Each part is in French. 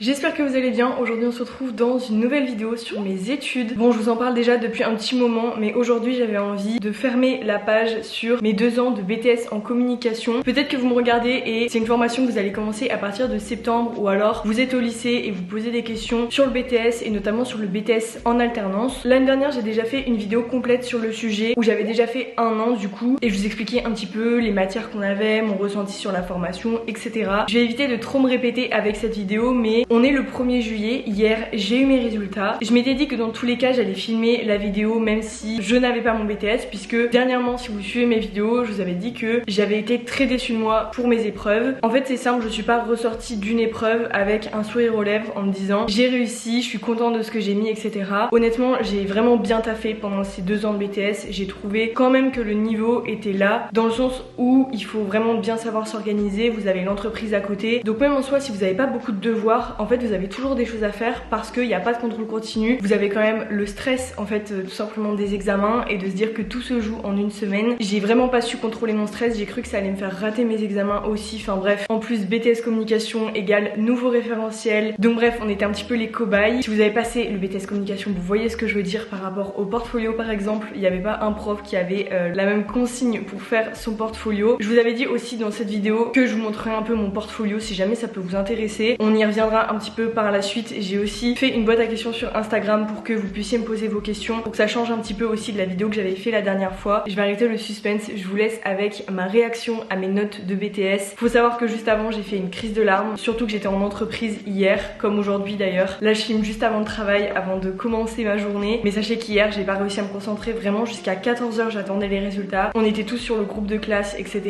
J'espère que vous allez bien. Aujourd'hui on se retrouve dans une nouvelle vidéo sur mes études. Bon, je vous en parle déjà depuis un petit moment, mais aujourd'hui j'avais envie de fermer la page sur mes 2 ans de BTS en communication. Peut-être que vous me regardez et c'est une formation que vous allez commencer à partir de septembre, ou alors vous êtes au lycée et vous posez des questions sur le BTS et notamment sur le BTS en alternance. L'année dernière j'ai déjà fait une vidéo complète sur le sujet où j'avais déjà fait 1 an du coup et je vous expliquais un petit peu les matières qu'on avait, mon ressenti sur la formation, etc. Je vais éviter de trop me répéter avec cette vidéo, mais on est le 1er juillet, hier j'ai eu mes résultats. Je m'étais dit que dans tous les cas j'allais filmer la vidéo même si je n'avais pas mon BTS, puisque dernièrement, si vous suivez mes vidéos, je vous avais dit que j'avais été très déçue de moi pour mes épreuves. En fait c'est simple, je suis pas ressortie d'une épreuve avec un sourire aux lèvres en me disant j'ai réussi, je suis contente de ce que j'ai mis, etc. Honnêtement j'ai vraiment bien taffé pendant ces 2 ans de BTS. J'ai trouvé quand même que le niveau était là, dans le sens où il faut vraiment bien savoir s'organiser, vous avez l'entreprise à côté, donc même en soi si vous n'avez pas beaucoup de devoirs, en fait vous avez toujours des choses à faire parce qu'il n'y a pas de contrôle continu. Vous avez quand même le stress en fait tout simplement des examens et de se dire que tout se joue en une semaine. J'ai vraiment pas su contrôler mon stress, j'ai cru que ça allait me faire rater mes examens aussi, enfin bref. En plus BTS communication égale nouveau référentiel, donc bref on était un petit peu les cobayes. Si vous avez passé le BTS communication, vous voyez ce que je veux dire par rapport au portfolio par exemple. Il n'y avait pas un prof qui avait la même consigne pour faire son portfolio. Je vous avais dit aussi dans cette vidéo que je vous montrerai un peu mon portfolio si jamais ça peut vous intéresser. On y reviendra un petit peu par la suite. J'ai aussi fait une boîte à questions sur Instagram pour que vous puissiez me poser vos questions, pour que ça change un petit peu aussi de la vidéo que j'avais fait la dernière fois. Je vais arrêter le suspense, je vous laisse avec ma réaction à mes notes de BTS. Faut savoir que juste avant j'ai fait une crise de larmes, surtout que j'étais en entreprise hier, comme aujourd'hui d'ailleurs. Là je filme juste avant le travail, avant de commencer ma journée, mais sachez qu'hier j'ai pas réussi à me concentrer vraiment jusqu'à 14 h, j'attendais les résultats. On était tous sur le groupe de classe, etc.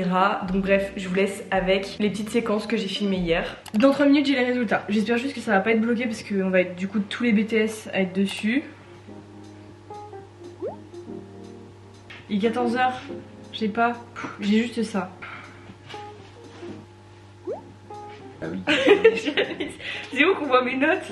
Donc bref, je vous laisse avec les petites séquences que j'ai filmées hier. Dans 3 minutes j'ai les résultats. J'espère juste que ça va pas être bloqué parce qu'on va être du coup tous les BTS à être dessus. Il est 14 h, j'ai pas, j'ai juste ça. Ah oui. C'est où qu'on voit mes notes?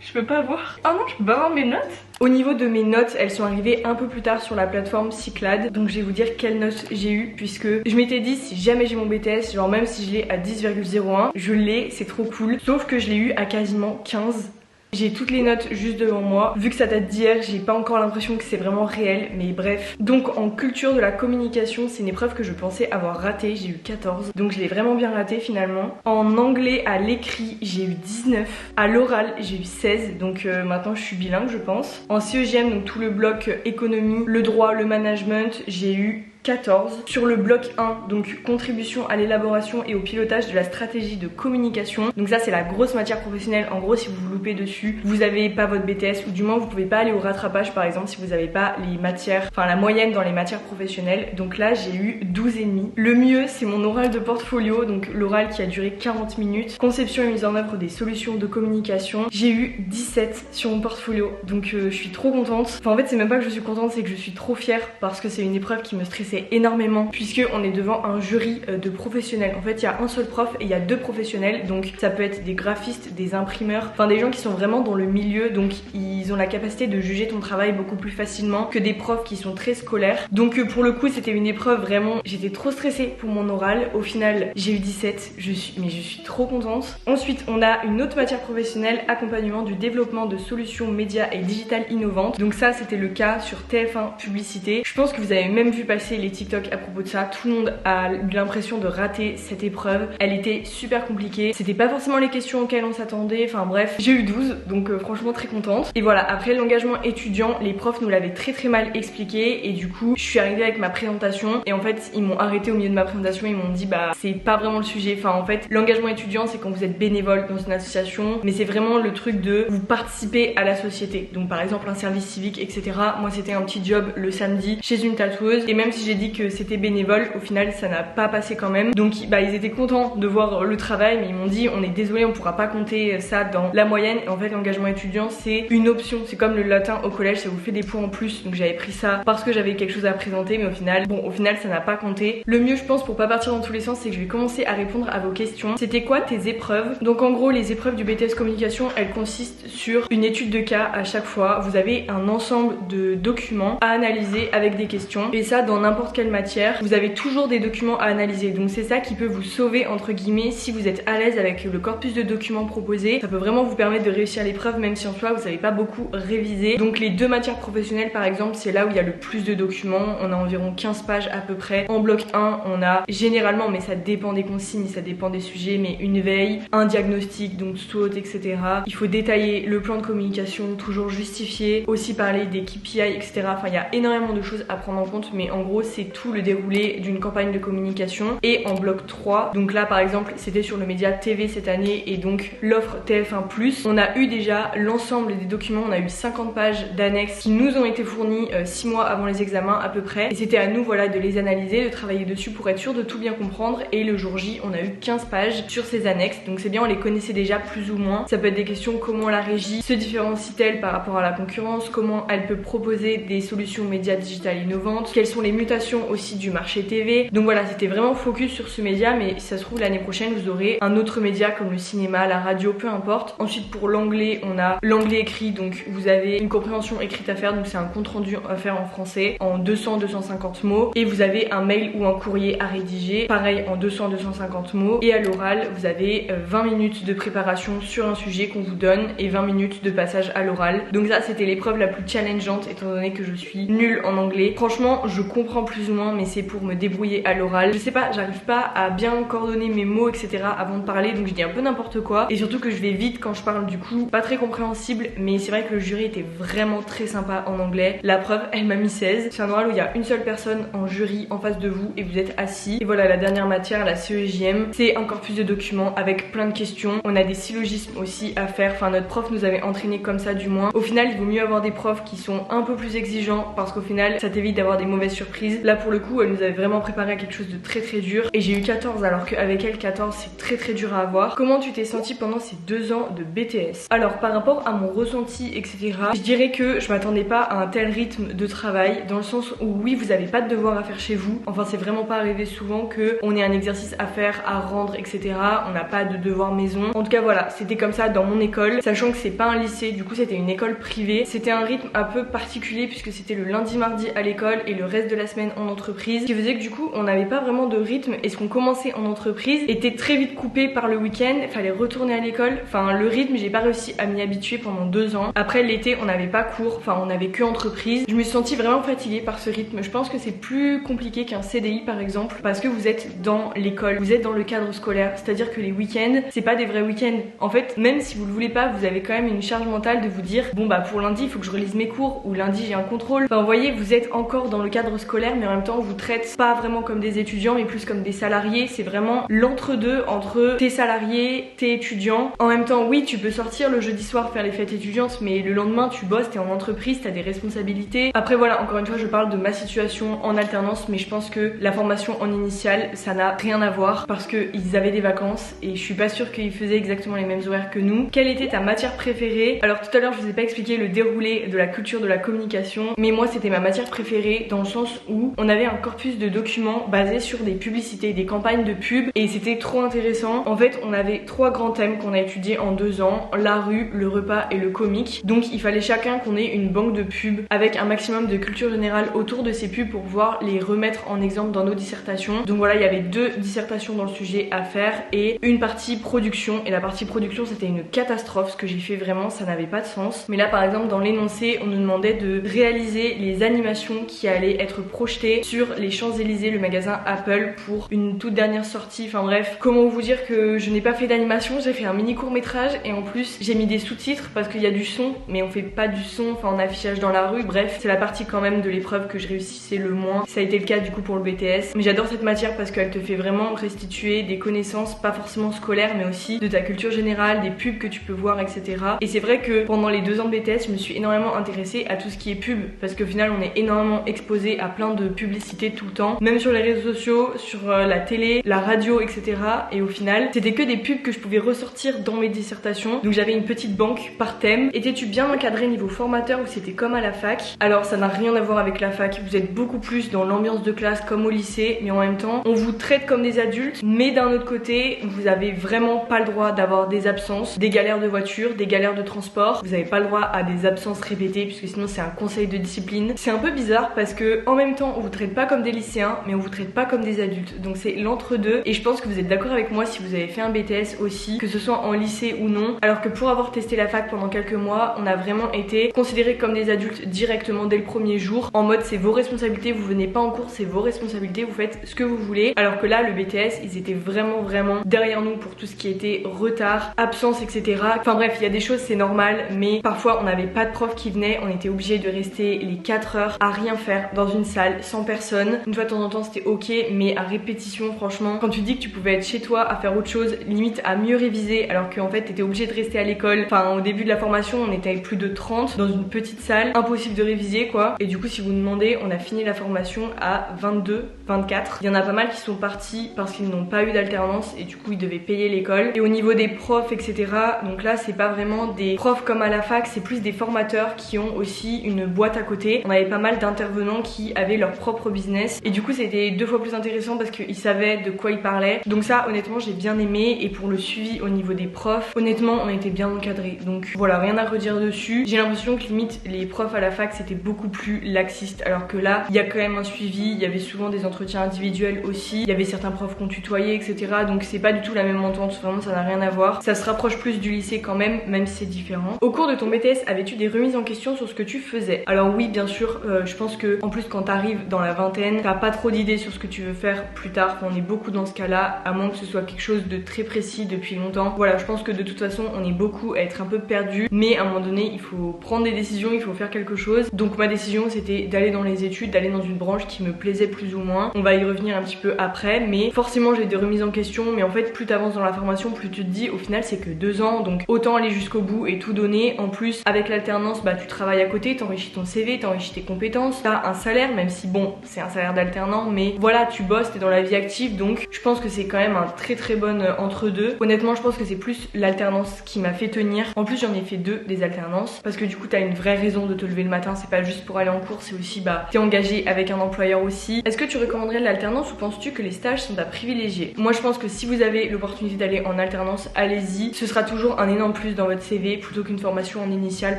Je peux pas voir. Ah non, je peux pas voir mes notes. Au niveau de mes notes, elles sont arrivées un peu plus tard sur la plateforme Cyclade. Donc je vais vous dire quelles notes j'ai eu, puisque je m'étais dit si jamais j'ai mon BTS, genre même si je l'ai à 10,01, je l'ai, c'est trop cool. Sauf que je l'ai eu à quasiment 15. J'ai toutes les notes juste devant moi. Vu que ça date d'hier, j'ai pas encore l'impression que c'est vraiment réel, mais bref. Donc en culture de la communication, c'est une épreuve que je pensais avoir ratée, j'ai eu 14. Donc je l'ai vraiment bien ratée finalement. En anglais à l'écrit, j'ai eu 19. À l'oral, j'ai eu 16. Donc maintenant je suis bilingue je pense. En CEGM, donc tout le bloc économie, le droit, le management, j'ai eu 14. Sur le bloc 1, donc contribution à l'élaboration et au pilotage de la stratégie de communication. Donc ça c'est la grosse matière professionnelle. En gros si vous vous loupez dessus, vous avez pas votre BTS, ou du moins vous pouvez pas aller au rattrapage par exemple si vous avez pas les matières, enfin la moyenne dans les matières professionnelles. Donc là j'ai eu 12,5. Le mieux c'est mon oral de portfolio, donc l'oral qui a duré 40 minutes. Conception et mise en œuvre des solutions de communication. J'ai eu 17 sur mon portfolio, donc je suis trop contente. Enfin en fait c'est même pas que je suis contente, c'est que je suis trop fière parce que c'est une épreuve qui me stressait énormément, puisque on est devant un jury de professionnels. En fait il y a un seul prof et il y a 2 professionnels, donc ça peut être des graphistes, des imprimeurs, enfin des gens qui sont vraiment dans le milieu, donc ils ont la capacité de juger ton travail beaucoup plus facilement que des profs qui sont très scolaires. Donc pour le coup c'était une épreuve vraiment, j'étais trop stressée pour mon oral. Au final j'ai eu 17, je suis trop contente. Ensuite on a une autre matière professionnelle, accompagnement du développement de solutions médias et digitales innovantes. Donc ça c'était le cas sur TF1 publicité. Je pense que vous avez même vu passer les TikTok à propos de ça. Tout le monde a eu l'impression de rater cette épreuve. Elle était super compliquée, c'était pas forcément les questions auxquelles on s'attendait, enfin bref. J'ai eu 12, donc franchement très contente. Et voilà, après l'engagement étudiant, les profs nous l'avaient très mal expliqué, et du coup je suis arrivée avec ma présentation et en fait ils m'ont arrêté au milieu de ma présentation. Ils m'ont dit bah c'est pas vraiment le sujet, enfin en fait l'engagement étudiant c'est quand vous êtes bénévole dans une association, mais c'est vraiment le truc de vous participer à la société. Donc par exemple un service civique, etc. Moi c'était un petit job le samedi chez une tatoueuse, et même si j'ai dit que c'était bénévole, au final ça n'a pas passé quand même. Donc bah ils étaient contents de voir le travail, mais ils m'ont dit on est désolé, on pourra pas compter ça dans la moyenne. Et en fait l'engagement étudiant c'est une option, c'est comme le latin au collège, ça vous fait des points en plus. Donc j'avais pris ça parce que j'avais quelque chose à présenter, mais au final ça n'a pas compté. Le mieux je pense pour pas partir dans tous les sens, c'est que je vais commencer à répondre à vos questions. C'était quoi tes épreuves? Donc en gros les épreuves du BTS communication, elles consistent sur une étude de cas à chaque fois. Vous avez un ensemble de documents à analyser avec des questions, et ça dans n'importe n'importe quelle matière, vous avez toujours des documents à analyser. Donc c'est ça qui peut vous sauver entre guillemets si vous êtes à l'aise avec le corpus de documents proposé. Ça peut vraiment vous permettre de réussir l'épreuve même si en soi vous n'avez pas beaucoup révisé. Donc les 2 matières professionnelles par exemple, c'est là où il y a le plus de documents. On a environ 15 pages à peu près. En bloc 1, on a généralement, mais ça dépend des consignes, ça dépend des sujets, mais une veille, un diagnostic, donc SWOT, etc. Il faut détailler le plan de communication, toujours justifier, aussi parler des KPI, etc. Enfin, il y a énormément de choses à prendre en compte, mais en gros, c'est tout le déroulé d'une campagne de communication. Et en bloc 3, donc là par exemple, c'était sur le média TV cette année et donc l'offre TF1+. On a eu déjà l'ensemble des documents, on a eu 50 pages d'annexes qui nous ont été fournis 6 mois avant les examens à peu près. Et c'était à nous voilà de les analyser, de travailler dessus pour être sûr de tout bien comprendre. Et le jour J, on a eu 15 pages sur ces annexes. Donc c'est bien, on les connaissait déjà plus ou moins. Ça peut être des questions: comment la régie se différencie-t-elle par rapport à la concurrence, comment elle peut proposer des solutions médias digitales innovantes, quelles sont les mutations aussi du marché TV. Donc voilà, c'était vraiment focus sur ce média, mais si ça se trouve l'année prochaine vous aurez un autre média comme le cinéma, la radio, peu importe. Ensuite pour l'anglais, on a l'anglais écrit, donc vous avez une compréhension écrite à faire, donc c'est un compte rendu à faire en français en 200-250 mots, et vous avez un mail ou un courrier à rédiger, pareil en 200-250 mots. Et à l'oral, vous avez 20 minutes de préparation sur un sujet qu'on vous donne et 20 minutes de passage à l'oral. Donc ça c'était l'épreuve la plus challengeante étant donné que je suis nulle en anglais. Franchement je comprends plus ou moins, mais c'est pour me débrouiller à l'oral. Je sais pas, j'arrive pas à bien coordonner mes mots etc avant de parler, donc je dis un peu n'importe quoi, et surtout que je vais vite quand je parle, du coup pas très compréhensible. Mais c'est vrai que le jury était vraiment très sympa en anglais. La preuve, elle m'a mis 16. C'est un oral où il y a une seule personne en jury en face de vous et vous êtes assis. Et voilà, la dernière matière, la CEJM, c'est un corpus de documents avec plein de questions. On a des syllogismes aussi à faire, enfin notre prof nous avait entraîné comme ça du moins. Au final il vaut mieux avoir des profs qui sont un peu plus exigeants parce qu'au final ça t'évite d'avoir des mauvaises surprises. Là pour le coup elle nous avait vraiment préparé à quelque chose de très très dur et j'ai eu 14 alors qu'avec elle 14 c'est très dur à avoir. Comment tu t'es sentie pendant ces 2 ans de BTS? Alors par rapport à mon ressenti etc, je dirais que je m'attendais pas à un tel rythme de travail, dans le sens où oui vous avez pas de devoirs à faire chez vous, enfin c'est vraiment pas arrivé souvent que on ait un exercice à faire, à rendre etc, on n'a pas de devoirs maison. En tout cas voilà, c'était comme ça dans mon école, sachant que c'est pas un lycée, du coup c'était une école privée. C'était un rythme un peu particulier puisque c'était le lundi mardi à l'école et le reste de la semaine en entreprise, ce qui faisait que du coup on n'avait pas vraiment de rythme, et ce qu'on commençait en entreprise était très vite coupé par le week-end, fallait retourner à l'école. Enfin le rythme j'ai pas réussi à m'y habituer pendant 2 ans. Après l'été on n'avait pas cours, enfin on avait que entreprise. Je me suis sentie vraiment fatiguée par ce rythme. Je pense que c'est plus compliqué qu'un CDI par exemple, parce que vous êtes dans l'école, vous êtes dans le cadre scolaire, c'est-à-dire que les week-ends c'est pas des vrais week-ends. En fait même si vous le voulez pas, vous avez quand même une charge mentale de vous dire bon bah pour lundi il faut que je relise mes cours, ou lundi j'ai un contrôle. Enfin vous voyez, vous êtes encore dans le cadre scolaire mais en même temps on vous traite pas vraiment comme des étudiants mais plus comme des salariés. C'est vraiment l'entre-deux entre t'es salarié, t'es étudiant. En même temps oui tu peux sortir le jeudi soir faire les fêtes étudiantes, mais le lendemain tu bosses, t'es en entreprise, t'as des responsabilités. Après voilà, encore une fois je parle de ma situation en alternance, mais je pense que la formation en initiale ça n'a rien à voir parce qu'ils avaient des vacances et je suis pas sûre qu'ils faisaient exactement les mêmes horaires que nous. Quelle était ta matière préférée? Alors tout à l'heure je vous ai pas expliqué le déroulé de la culture de la communication, mais moi c'était ma matière préférée dans le sens où on avait un corpus de documents basé sur des publicités, des campagnes de pub, et c'était trop intéressant. En fait on avait 3 grands thèmes qu'on a étudiés en 2 ans: la rue, le repas et le comique. Donc il fallait chacun qu'on ait une banque de pubs avec un maximum de culture générale autour de ces pubs pour pouvoir les remettre en exemple dans nos dissertations. Donc voilà, il y avait 2 dissertations dans le sujet à faire et une partie production, et la partie production c'était une catastrophe. Ce que j'ai fait vraiment ça n'avait pas de sens. Mais là par exemple dans l'énoncé on nous demandait de réaliser les animations qui allaient être projetées sur les Champs-Élysées, le magasin Apple, pour une toute dernière sortie. Enfin bref, comment vous dire que je n'ai pas fait d'animation, j'ai fait un mini court-métrage et en plus j'ai mis des sous-titres parce qu'il y a du son mais on fait pas du son, enfin en affichage dans la rue. Bref, c'est la partie quand même de l'épreuve que je réussissais le moins. Ça a été le cas du coup pour le BTS, mais j'adore cette matière parce qu'elle te fait vraiment restituer des connaissances, pas forcément scolaires mais aussi de ta culture générale, des pubs que tu peux voir etc. Et c'est vrai que pendant les 2 ans de BTS je me suis énormément intéressée à tout ce qui est pub, parce qu'au final on est énormément exposé à plein de publicités tout le temps, même sur les réseaux sociaux, sur la télé, la radio etc. Et au final c'était que des pubs que je pouvais ressortir dans mes dissertations. Donc j'avais une petite banque par thème. Étais-tu bien encadré niveau formateur ou c'était comme à la fac? Alors ça n'a rien à voir avec la fac, vous êtes beaucoup plus dans l'ambiance de classe comme au lycée, mais en même temps on vous traite comme des adultes, mais d'un autre côté vous avez vraiment pas le droit d'avoir des absences, des galères de voiture, des galères de transport. Vous avez pas le droit à des absences répétées puisque sinon c'est un conseil de discipline. C'est un peu bizarre parce que en même temps franchement on vous traite pas comme des lycéens mais on vous traite pas comme des adultes, donc c'est l'entre-deux. Et je pense que vous êtes d'accord avec moi si vous avez fait un BTS aussi, que ce soit en lycée ou non, alors que pour avoir testé la fac pendant quelques mois, on a vraiment été considérés comme des adultes directement dès le premier jour, en mode c'est vos responsabilités, vous venez pas en cours, c'est vos responsabilités, vous faites ce que vous voulez. Alors que là le BTS ils étaient vraiment derrière nous pour tout ce qui était retard, absence, etc. Enfin bref, il y a des choses c'est normal, mais parfois on n'avait pas de prof qui venait, on était obligé de rester les 4 heures à rien faire dans une salle sans personne. Une fois de temps en temps c'était ok, mais à répétition franchement, quand tu dis que tu pouvais être chez toi à faire autre chose, limite à mieux réviser, alors qu'en fait t'étais obligé de rester à l'école. Enfin au début de la formation on était avec plus de 30 dans une petite salle, impossible de réviser quoi. Et du coup si vous demandez, on a fini la formation à 22, 24. Il y en a pas mal qui sont partis parce qu'ils n'ont pas eu d'alternance et du coup ils devaient payer l'école. Et au niveau des profs etc, donc là c'est pas vraiment des profs comme à la fac, c'est plus des formateurs qui ont aussi une boîte à côté. On avait pas mal d'intervenants qui avaient leur propre business et du coup c'était 2 fois plus intéressant parce qu'ils savaient de quoi ils parlaient. Donc ça honnêtement j'ai bien aimé. Et pour le suivi au niveau des profs, honnêtement on était bien encadrés, donc voilà, rien à redire dessus. J'ai l'impression que limite les profs à la fac c'était beaucoup plus laxiste, alors que là il y a quand même un suivi, il y avait souvent des entretiens individuels aussi, il y avait certains profs qu'on tutoyait etc, donc c'est pas du tout la même entente, vraiment ça n'a rien à voir. Ça se rapproche plus du lycée quand même si c'est différent. Au cours de ton BTS, avais-tu des remises en question sur ce que tu faisais? Alors oui bien sûr, je pense que en plus quand t'arrives dans la vingtaine, t'as pas trop d'idées sur ce que tu veux faire plus tard. Enfin, on est beaucoup dans ce cas là, à moins que ce soit quelque chose de très précis depuis longtemps. Voilà, je pense que de toute façon on est beaucoup à être un peu perdu, mais à un moment donné il faut prendre des décisions, il faut faire quelque chose. Donc ma décision c'était d'aller dans les études, d'aller dans une branche qui me plaisait plus ou moins. On va y revenir un petit peu après, mais forcément j'ai des remises en question. Mais en fait plus t'avances dans la formation, plus tu te dis au final c'est que 2 ans, donc autant aller jusqu'au bout et tout donner. En plus avec l'alternance bah tu travailles à côté, t'enrichis ton CV, t'enrichis tes compétences, t'as un salaire, même si bon c'est un salaire d'alternant, mais voilà tu bosses, t'es dans la vie active, donc je pense que c'est quand même un très bon entre-deux. Honnêtement je pense que c'est plus l'alternance qui m'a fait tenir. En plus j'en ai fait 2 des alternances, parce que du coup t'as une vraie raison de te lever le matin, c'est pas juste pour aller en cours, c'est aussi bah t'es engagé avec un employeur aussi. Est-ce que tu recommanderais l'alternance ou penses-tu que les stages sont à privilégier? Moi je pense que si vous avez l'opportunité d'aller en alternance, allez-y, ce sera toujours un énorme plus dans votre CV plutôt qu'une formation en initiale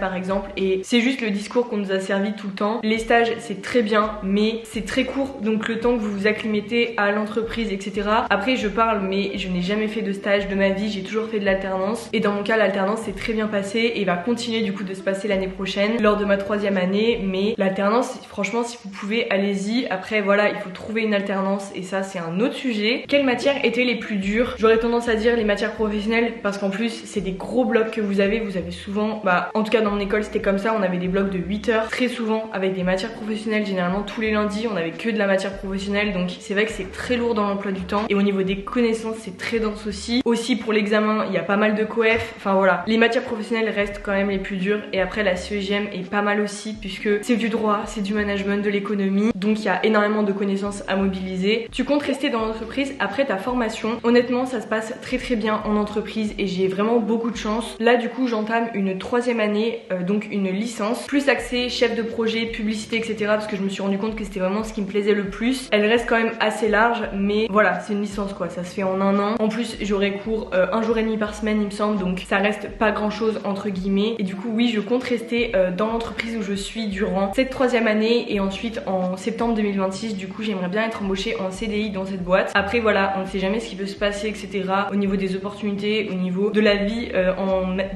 par exemple. Et c'est juste le discours qu'on nous a servi tout le temps. Les stages c'est très bien mais c'est très court, donc le temps que vous vous acclimatez à l'entreprise etc. Après je parle mais je n'ai jamais fait de stage de ma vie, j'ai toujours fait de l'alternance et dans mon cas l'alternance s'est très bien passée et va continuer du coup de se passer l'année prochaine lors de ma 3e année. Mais l'alternance franchement si vous pouvez allez-y. Après voilà il faut trouver une alternance et ça c'est un autre sujet. Quelles matières étaient les plus dures? J'aurais tendance à dire les matières professionnelles parce qu'en plus c'est des gros blocs que vous avez souvent, bah en tout cas dans mon école c'était comme ça, on avait des blocs de 8 heures très souvent avec des matières professionnelles. Généralement tous les lundis on avait que de la matière professionnelle, donc c'est vrai que c'est très lourd dans l'emploi du temps et au niveau des connaissances c'est très dense aussi. Aussi pour l'examen il y a pas mal de coef, enfin voilà, les matières professionnelles restent quand même les plus dures. Et après la CEGM est pas mal aussi puisque c'est du droit, c'est du management, de l'économie, donc il y a énormément de connaissances à mobiliser. Tu comptes rester dans l'entreprise après ta formation? Honnêtement ça se passe très bien en entreprise et j'ai vraiment beaucoup de chance. Là du coup j'entame une 3e année, donc une licence plus axée chef de projet, publicité etc, parce que je me suis rendu compte que c'était vraiment ce qui me plaisait le plus. Elle reste quand même assez large mais voilà c'est une licence quoi, ça se fait en 1 an. En plus j'aurai cours 1 jour et demi par semaine il me semble, donc ça reste pas grand chose entre guillemets. Et du coup oui je compte rester dans l'entreprise où je suis durant cette 3e année et ensuite en septembre 2026 du coup j'aimerais bien être embauchée en CDI dans cette boîte. Après voilà on ne sait jamais ce qui peut se passer etc au niveau des opportunités, au niveau de la vie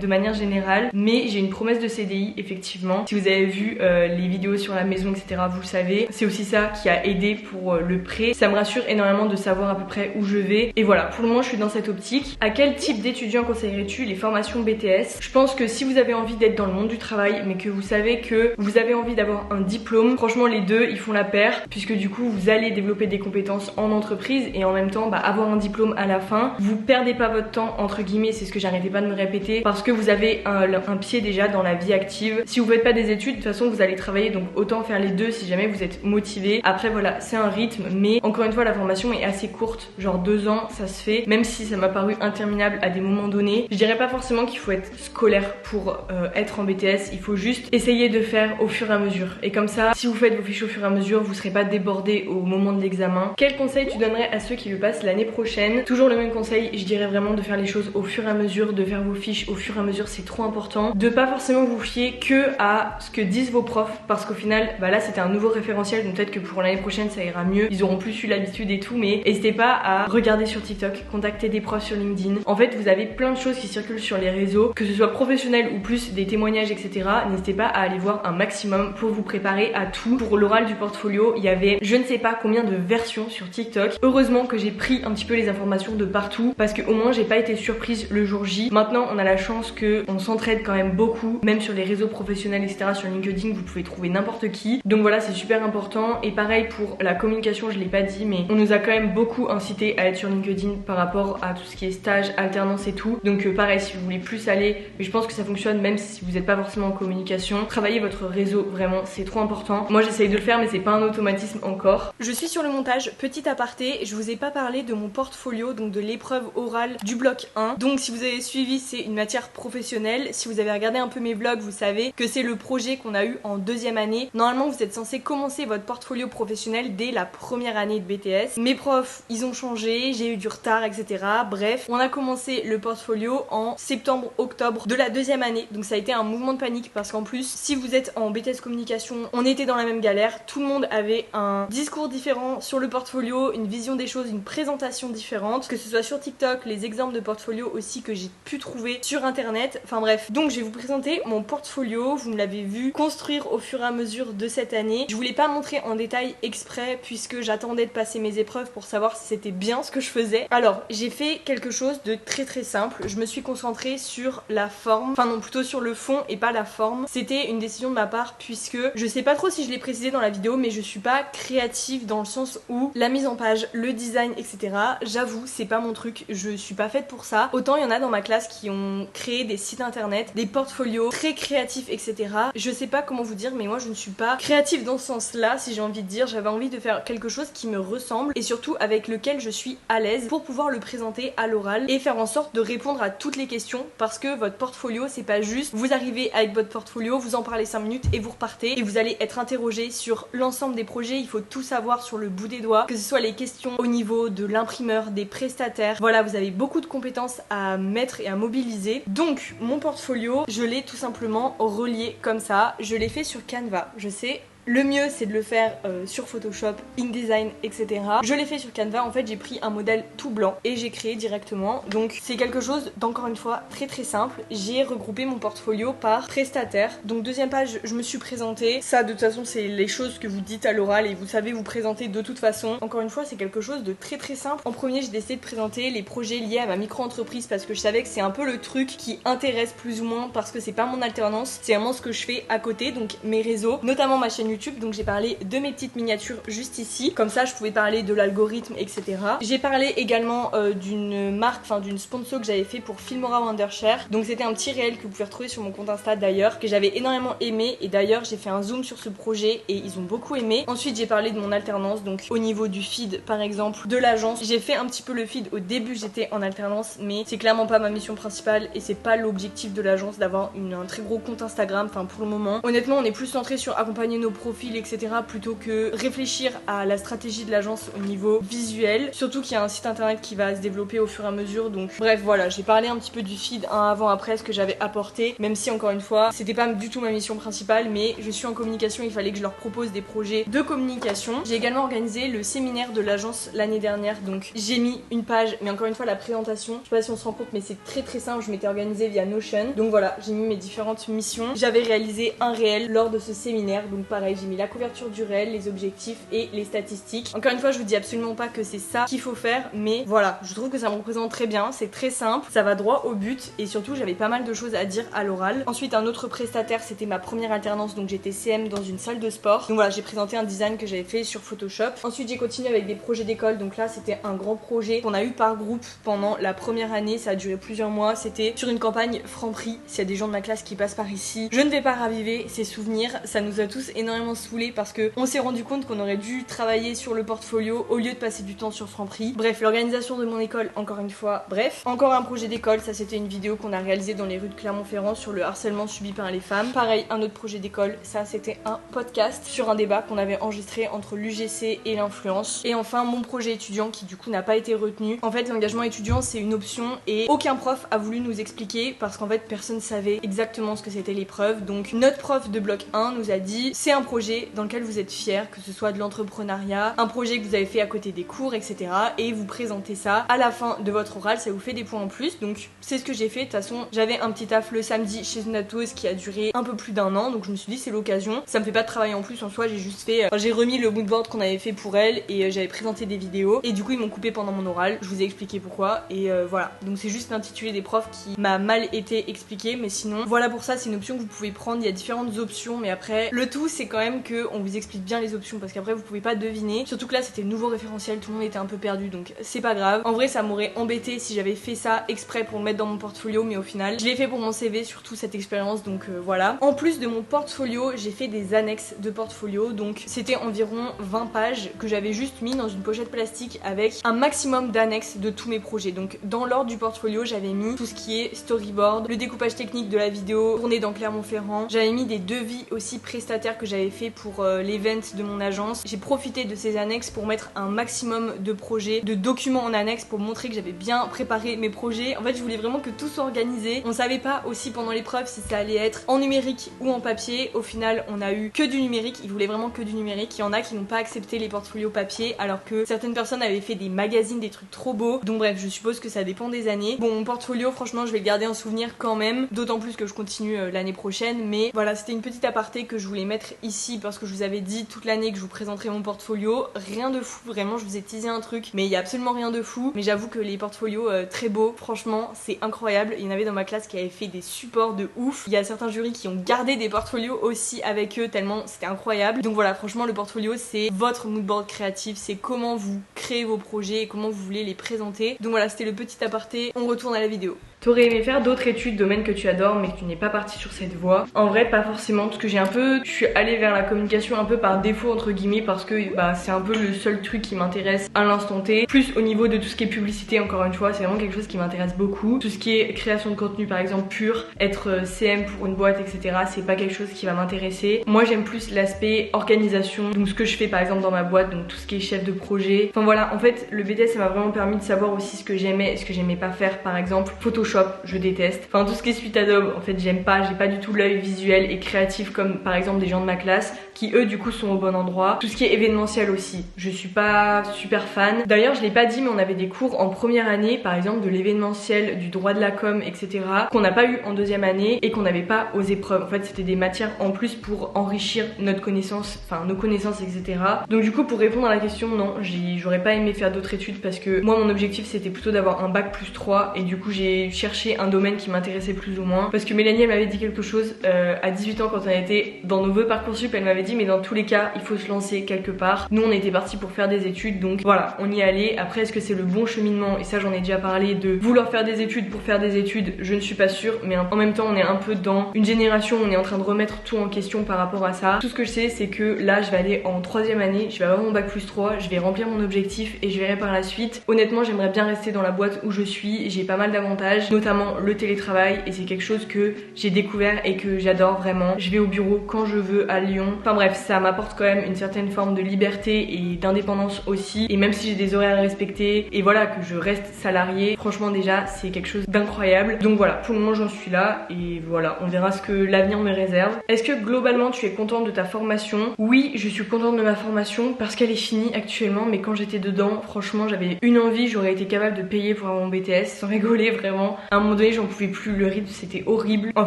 de manière générale, mais j'ai une promesse de CDI effectivement. Si vous avez vu les vidéos sur la maison etc vous le savez, c'est aussi ça qui a aidé pour le prêt. Ça me rassure énormément de savoir à peu près où je vais et voilà pour le moment je suis dans cette optique. À quel type d'étudiant conseillerais-tu les formations BTS? Je pense que si vous avez envie d'être dans le monde du travail mais que vous savez que vous avez envie d'avoir un diplôme, franchement les deux ils font la paire, puisque du coup vous allez développer des compétences en entreprise et en même temps bah, avoir un diplôme à la fin. Vous perdez pas votre temps entre guillemets, c'est ce que j'arrêtais pas de me répéter, parce que vous avez un pied déjà dans la vie active. Si vous faites pas des études de toute façon vous allez travailler, donc autant faire les deux si jamais vous êtes motivé. Après voilà c'est un rythme, mais encore une fois la formation est assez courte, genre 2 ans ça se fait, même si ça m'a paru interminable à des moments donnés. Je dirais pas forcément qu'il faut être scolaire pour être en BTS, il faut juste essayer de faire au fur et à mesure, et comme ça si vous faites vos fiches au fur et à mesure vous serez pas débordé au moment de l'examen. Quel conseil tu donnerais à ceux qui le passent l'année prochaine? Toujours le même conseil, je dirais vraiment de faire les choses au fur et à mesure, de faire vos fiches au fur et à mesure, c'est trop important. De pas forcément vous fier que à ce que disent vos profs, parce qu'au final bah là c'était un nouveau référentiel différentiel, donc peut-être que pour l'année prochaine ça ira mieux, ils auront plus eu l'habitude et tout, mais n'hésitez pas à regarder sur TikTok, contacter des profs sur LinkedIn. En fait vous avez plein de choses qui circulent sur les réseaux, que ce soit professionnel ou plus des témoignages etc. N'hésitez pas à aller voir un maximum pour vous préparer à tout. Pour l'oral du portfolio, il y avait je ne sais pas combien de versions sur TikTok. Heureusement que j'ai pris un petit peu les informations de partout parce que au moins j'ai pas été surprise le jour J. Maintenant on a la chance que on s'entraide quand même beaucoup, même sur les réseaux professionnels etc. Sur LinkedIn vous pouvez trouver n'importe qui, donc voilà c'est super important. Et pareil pour la communication, je l'ai pas dit mais on nous a quand même beaucoup incité à être sur LinkedIn par rapport à tout ce qui est stage, alternance et tout, donc pareil si vous voulez plus aller, mais je pense que ça fonctionne même si vous n'êtes pas forcément en communication, travaillez votre réseau vraiment, c'est trop important. Moi j'essaye de le faire mais c'est pas un automatisme encore. Je suis sur le montage, petit aparté, je vous ai pas parlé de mon portfolio, donc de l'épreuve orale du bloc 1. Donc si vous avez suivi, c'est une matière professionnelle. Si vous avez regardé un peu mes vlogs, vous savez que c'est le projet qu'on a eu en deuxième année. Normalement vous êtes censé commencer votre portfolio professionnel dès la première année de BTS. Mes profs ils ont changé, j'ai eu du retard etc. Bref, on a commencé le portfolio en septembre-octobre de la deuxième année. Donc ça a été un mouvement de panique parce qu'en plus si vous êtes en BTS communication, on était dans la même galère, tout le monde avait un discours différent sur le portfolio, une vision des choses, une présentation différente, que ce soit sur TikTok, les exemples de portfolio aussi que j'ai pu trouver sur internet, enfin bref. Donc je vais vous présenter mon portfolio, vous me l'avez vu construire au fur et à mesure de cette année. Je voulais pas montrer en détail exprès puisque j'attendais de passer mes épreuves pour savoir si c'était bien ce que je faisais. Alors j'ai fait quelque chose de très simple, je me suis concentrée sur la forme, enfin non plutôt sur le fond et pas la forme. C'était une décision de ma part puisque je sais pas trop si je l'ai précisé dans la vidéo mais je suis pas créative dans le sens où la mise en page, le design etc. J'avoue c'est pas mon truc, je suis pas faite pour ça. Autant il y en a dans ma classe qui ont créé des sites internet, des portfolios très créatifs etc. Je sais pas comment vous dire mais moi je ne suis pas créative dans ce sens là si j'ai envie de dire. J'avais envie de faire quelque chose qui me ressemble et surtout avec lequel je suis à l'aise pour pouvoir le présenter à l'oral et faire en sorte de répondre à toutes les questions parce que votre portfolio c'est pas juste vous arrivez avec votre portfolio, vous en parlez 5 minutes et vous repartez et vous allez être interrogé sur l'ensemble des projets. Il faut tout savoir sur le bout des doigts, que ce soit les questions au niveau de l'imprimeur, des prestataires. Voilà, vous avez beaucoup de compétences à mettre et à mobiliser. Donc mon portfolio, je l'ai tout simplement relié comme ça. Je l'ai fait sur Canva, je sais. Le mieux c'est de le faire sur Photoshop, InDesign, etc. Je l'ai fait sur Canva, en fait j'ai pris un modèle tout blanc et j'ai créé directement. Donc c'est quelque chose d'encore une fois très simple. J'ai regroupé mon portfolio par prestataire. Donc deuxième page, je me suis présentée. Ça de toute façon c'est les choses que vous dites à l'oral et vous savez vous présenter de toute façon. Encore une fois c'est quelque chose de très simple. En premier j'ai décidé de présenter les projets liés à ma micro-entreprise parce que je savais que c'est un peu le truc qui intéresse plus ou moins parce que c'est pas mon alternance, c'est vraiment ce que je fais à côté, donc mes réseaux, notamment ma chaîne YouTube. Donc j'ai parlé de mes petites miniatures juste ici, comme ça je pouvais parler de l'algorithme etc. J'ai parlé également d'une marque, enfin d'une sponsor que j'avais fait pour Filmora Wondershare. Donc c'était un petit réel que vous pouvez retrouver sur mon compte Insta d'ailleurs, que j'avais énormément aimé et d'ailleurs j'ai fait un zoom sur ce projet et ils ont beaucoup aimé. Ensuite j'ai parlé de mon alternance, donc au niveau du feed par exemple de l'agence. J'ai fait un petit peu le feed au début, j'étais en alternance mais c'est clairement pas ma mission principale et c'est pas l'objectif de l'agence d'avoir un très gros compte Instagram, enfin pour le moment. Honnêtement on est plus centré sur accompagner nos profil etc. plutôt que réfléchir à la stratégie de l'agence au niveau visuel, surtout qu'il y a un site internet qui va se développer au fur et à mesure. Donc bref voilà, j'ai parlé un petit peu du feed un avant après, ce que j'avais apporté, même si encore une fois c'était pas du tout ma mission principale, mais je suis en communication, il fallait que je leur propose des projets de communication. J'ai également organisé le séminaire de l'agence l'année dernière, donc j'ai mis une page, mais encore une fois la présentation, je sais pas si on se rend compte mais c'est très simple, je m'étais organisée via Notion. Donc voilà, j'ai mis mes différentes missions, j'avais réalisé un réel lors de ce séminaire, donc pareil j'ai mis la couverture du réel, les objectifs et les statistiques. Encore une fois je vous dis absolument pas que c'est ça qu'il faut faire, mais voilà, je trouve que ça me représente très bien, c'est très simple, ça va droit au but et surtout j'avais pas mal de choses à dire à l'oral. Ensuite un autre prestataire, c'était ma première alternance, donc j'étais CM dans une salle de sport. Donc voilà, j'ai présenté un design que j'avais fait sur Photoshop. Ensuite j'ai continué avec des projets d'école, donc là c'était un grand projet qu'on a eu par groupe pendant la première année, ça a duré plusieurs mois, c'était sur une campagne Franprix. S'il y a des gens de ma classe qui passent par ici, je ne vais pas raviver ces souvenirs, ça nous a tous énormément saoulés parce que on s'est rendu compte qu'on aurait dû travailler sur le portfolio au lieu de passer du temps sur Franprix. Bref, l'organisation de mon école, encore une fois, bref. Encore un projet d'école, ça c'était une vidéo qu'on a réalisée dans les rues de Clermont-Ferrand sur le harcèlement subi par les femmes. Pareil, un autre projet d'école, ça c'était un podcast sur un débat qu'on avait enregistré entre l'UGC et l'influence. Et enfin, mon projet étudiant qui du coup n'a pas été retenu. En fait, l'engagement étudiant c'est une option et aucun prof a voulu nous expliquer parce qu'en fait personne savait exactement ce que c'était l'épreuve. Donc notre prof de bloc 1 nous a dit c'est un projet projet dans lequel vous êtes fier, que ce soit de l'entrepreneuriat, un projet que vous avez fait à côté des cours, etc. Et vous présentez ça à la fin de votre oral, ça vous fait des points en plus. Donc c'est ce que j'ai fait. De toute façon, j'avais un petit taf le samedi chez Natos qui a duré un peu plus d'un an, donc je me suis dit c'est l'occasion. Ça me fait pas de travail en plus en soi, j'ai juste fait, j'ai remis le moodboard qu'on avait fait pour elle et j'avais présenté des vidéos. Et du coup ils m'ont coupé pendant mon oral. Je vous ai expliqué pourquoi et voilà. Donc c'est juste l'intitulé des profs qui m'a mal été expliqué, mais sinon voilà pour ça c'est une option que vous pouvez prendre. Il y a différentes options, mais après le tout c'est quand même que on vous explique bien les options parce qu'après vous pouvez pas deviner. Surtout que là c'était le nouveau référentiel, tout le monde était un peu perdu, donc c'est pas grave. En vrai ça m'aurait embêté si j'avais fait ça exprès pour le mettre dans mon portfolio, mais au final je l'ai fait pour mon CV, surtout cette expérience, donc voilà. En plus de mon portfolio, j'ai fait des annexes de portfolio, donc c'était environ 20 pages que j'avais juste mis dans une pochette plastique avec un maximum d'annexes de tous mes projets. Donc dans l'ordre du portfolio, j'avais mis tout ce qui est storyboard, le découpage technique de la vidéo, tournée dans Clermont-Ferrand. J'avais mis des devis aussi prestataires que j'avais fait pour l'event de mon agence. J'ai profité de ces annexes pour mettre un maximum de projets, de documents en annexe pour montrer que j'avais bien préparé mes projets. En fait, je voulais vraiment que tout soit organisé. On savait pas aussi pendant l'épreuve si ça allait être en numérique ou en papier. Au final, on a eu que du numérique. Ils voulaient vraiment que du numérique. Il y en a qui n'ont pas accepté les portfolios papier, alors que certaines personnes avaient fait des magazines, des trucs trop beaux. Donc bref, je suppose que ça dépend des années. Bon, mon portfolio, franchement, je vais le garder en souvenir quand même. D'autant plus que je continue l'année prochaine. Mais voilà, c'était une petite aparté que je voulais mettre ici parce que je vous avais dit toute l'année que je vous présenterai mon portfolio. Rien de fou, vraiment, je vous ai teasé un truc, mais il y a absolument rien de fou. Mais j'avoue que les portfolios très beaux, franchement, c'est incroyable. Il y en avait dans ma classe qui avaient fait des supports de ouf. Il y a certains jurys qui ont gardé des portfolios aussi avec eux tellement c'était incroyable. Donc voilà, franchement, le portfolio, c'est votre moodboard créatif, c'est comment vous créez vos projets et comment vous voulez les présenter. Donc voilà, c'était le petit aparté. On retourne à la vidéo. T'aurais aimé faire d'autres études, domaines que tu adores mais que tu n'es pas parti sur cette voie? En vrai pas forcément, parce que je suis allée vers la communication un peu par défaut entre guillemets, parce que c'est un peu le seul truc qui m'intéresse à l'instant T. Plus au niveau de tout ce qui est publicité, encore une fois, c'est vraiment quelque chose qui m'intéresse beaucoup. Tout ce qui est création de contenu par exemple pur, être CM pour une boîte, etc. c'est pas quelque chose qui va m'intéresser. Moi j'aime plus l'aspect organisation, donc ce que je fais par exemple dans ma boîte, donc tout ce qui est chef de projet. Enfin voilà, en fait le BTS ça m'a vraiment permis de savoir aussi ce que j'aimais et ce que j'aimais pas faire. Par exemple Photoshop, je déteste. Enfin tout ce qui est suite Adobe, en fait j'aime pas, j'ai pas du tout l'œil visuel et créatif comme par exemple des gens de ma classe qui eux du coup sont au bon endroit. Tout ce qui est événementiel aussi, je suis pas super fan. D'ailleurs je l'ai pas dit mais on avait des cours en première année par exemple de l'événementiel, du droit de la com, etc. qu'on n'a pas eu en deuxième année et qu'on n'avait pas aux épreuves. En fait c'était des matières en plus pour enrichir notre connaissance, enfin nos connaissances, etc. Donc du coup pour répondre à la question, non, j'aurais pas aimé faire d'autres études parce que moi mon objectif c'était plutôt d'avoir un bac plus 3 et du coup j'ai cherché un domaine qui m'intéressait plus ou moins. Parce que Mélanie elle m'avait dit quelque chose à 18 ans quand on était dans nos vœux Parcoursup, elle m'avait dit mais dans tous les cas il faut se lancer quelque part. Nous on était partis pour faire des études donc voilà on y allait. Après est-ce que c'est le bon cheminement, et ça j'en ai déjà parlé, de vouloir faire des études pour faire des études, je ne suis pas sûre, mais en même temps on est un peu dans une génération où on est en train de remettre tout en question par rapport à ça. Tout ce que je sais c'est que là je vais aller en 3ème année, je vais avoir mon bac plus 3, je vais remplir mon objectif et je verrai par la suite. Honnêtement j'aimerais bien rester dans la boîte où je suis, j'ai pas mal d'avantages, notamment le télétravail, et c'est quelque chose que j'ai découvert et que j'adore vraiment. Je vais au bureau quand je veux à Lyon. Enfin bref, ça m'apporte quand même une certaine forme de liberté et d'indépendance aussi. Et même si j'ai des horaires à respecter et voilà que je reste salariée, franchement déjà c'est quelque chose d'incroyable. Donc voilà, pour le moment j'en suis là et voilà, on verra ce que l'avenir me réserve. Est-ce que globalement tu es contente de ta formation? Oui, je suis contente de ma formation parce qu'elle est finie actuellement, mais quand j'étais dedans, franchement j'avais une envie, j'aurais été capable de payer pour avoir mon BTS sans rigoler vraiment. À un moment donné j'en pouvais plus, le rythme c'était horrible. En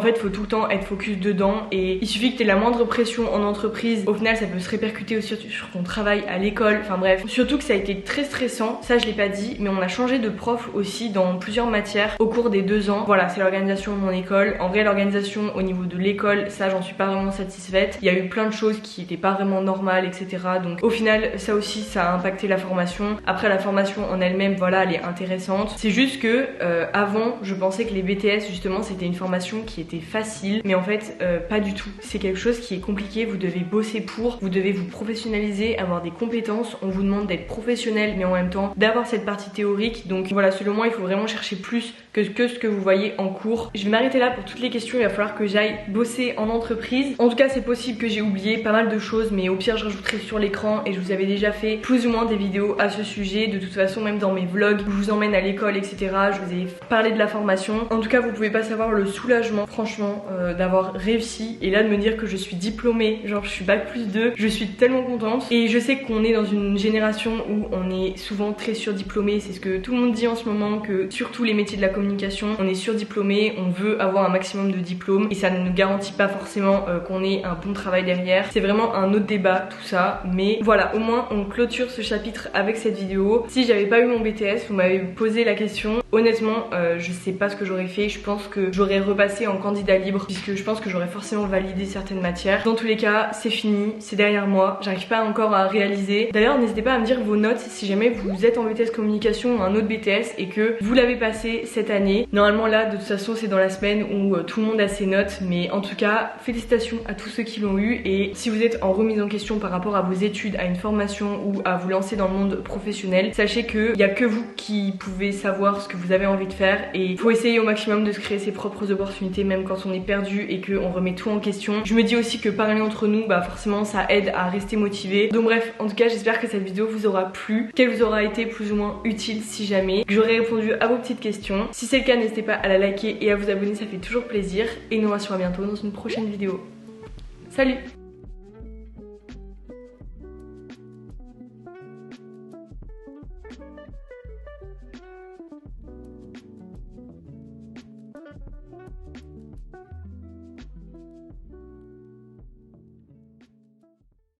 fait faut tout le temps être focus dedans et il suffit que t'aies la moindre pression en entreprise, au final ça peut se répercuter aussi sur ton travail à l'école, enfin bref. Surtout que ça a été très stressant, ça je l'ai pas dit, mais on a changé de prof aussi dans plusieurs matières au cours des 2 ans. Voilà, c'est l'organisation de mon école. En vrai l'organisation au niveau de l'école, ça j'en suis pas vraiment satisfaite. Il y a eu plein de choses qui étaient pas vraiment normales, etc. Donc au final ça aussi ça a impacté la formation. Après la formation en elle-même, voilà, elle est intéressante. C'est juste que avant je pensais que les BTS justement c'était une formation qui était facile, mais en fait pas du tout. C'est quelque chose qui est compliqué, vous devez bosser pour, vous devez vous professionnaliser, avoir des compétences, on vous demande d'être professionnel mais en même temps d'avoir cette partie théorique. Donc voilà, selon moi il faut vraiment chercher plus que ce que vous voyez en cours. Je vais m'arrêter là pour toutes les questions, il va falloir que j'aille bosser en entreprise. En tout cas c'est possible que j'ai oublié pas mal de choses, mais au pire je rajouterai sur l'écran et je vous avais déjà fait plus ou moins des vidéos à ce sujet. De toute façon même dans mes vlogs où je vous emmène à l'école etc, je vous ai parlé de la formation. En tout cas vous pouvez pas savoir le soulagement franchement d'avoir réussi et là de me dire que je suis diplômée, genre je suis bac+2, je suis tellement contente. Et je sais qu'on est dans une génération où on est souvent très surdiplômé, c'est ce que tout le monde dit en ce moment, que surtout les métiers de la communication, on est surdiplômé, on veut avoir un maximum de diplômes et ça ne nous garantit pas forcément qu'on ait un bon travail derrière. C'est vraiment un autre débat tout ça, mais voilà, au moins on clôture ce chapitre avec cette vidéo. Si j'avais pas eu mon BTS, vous m'avez posé la question, honnêtement je sais pas ce que j'aurais fait, je pense que j'aurais repassé en candidat libre puisque je pense que j'aurais forcément validé certaines matières. Dans tous les cas c'est fini, c'est derrière moi, j'arrive pas encore à réaliser. D'ailleurs n'hésitez pas à me dire vos notes si jamais vous êtes en BTS communication ou un autre BTS et que vous l'avez passé cette année. Normalement là de toute façon c'est dans la semaine où tout le monde a ses notes, mais en tout cas félicitations à tous ceux qui l'ont eu. Et si vous êtes en remise en question par rapport à vos études, à une formation ou à vous lancer dans le monde professionnel, sachez qu'il n'y a que vous qui pouvez savoir ce que vous avez envie de faire et il faut essayer au maximum de se créer ses propres opportunités même quand on est perdu et qu'on remet tout en question. Je me dis aussi que parler entre nous, bah forcément ça aide à rester motivé. Donc bref, en tout cas j'espère que cette vidéo vous aura plu, qu'elle vous aura été plus ou moins utile si jamais, que j'aurai répondu à vos petites questions. Si c'est le cas, n'hésitez pas à la liker et à vous abonner, ça fait toujours plaisir. Et nous on se revoit bientôt dans une prochaine vidéo. Salut!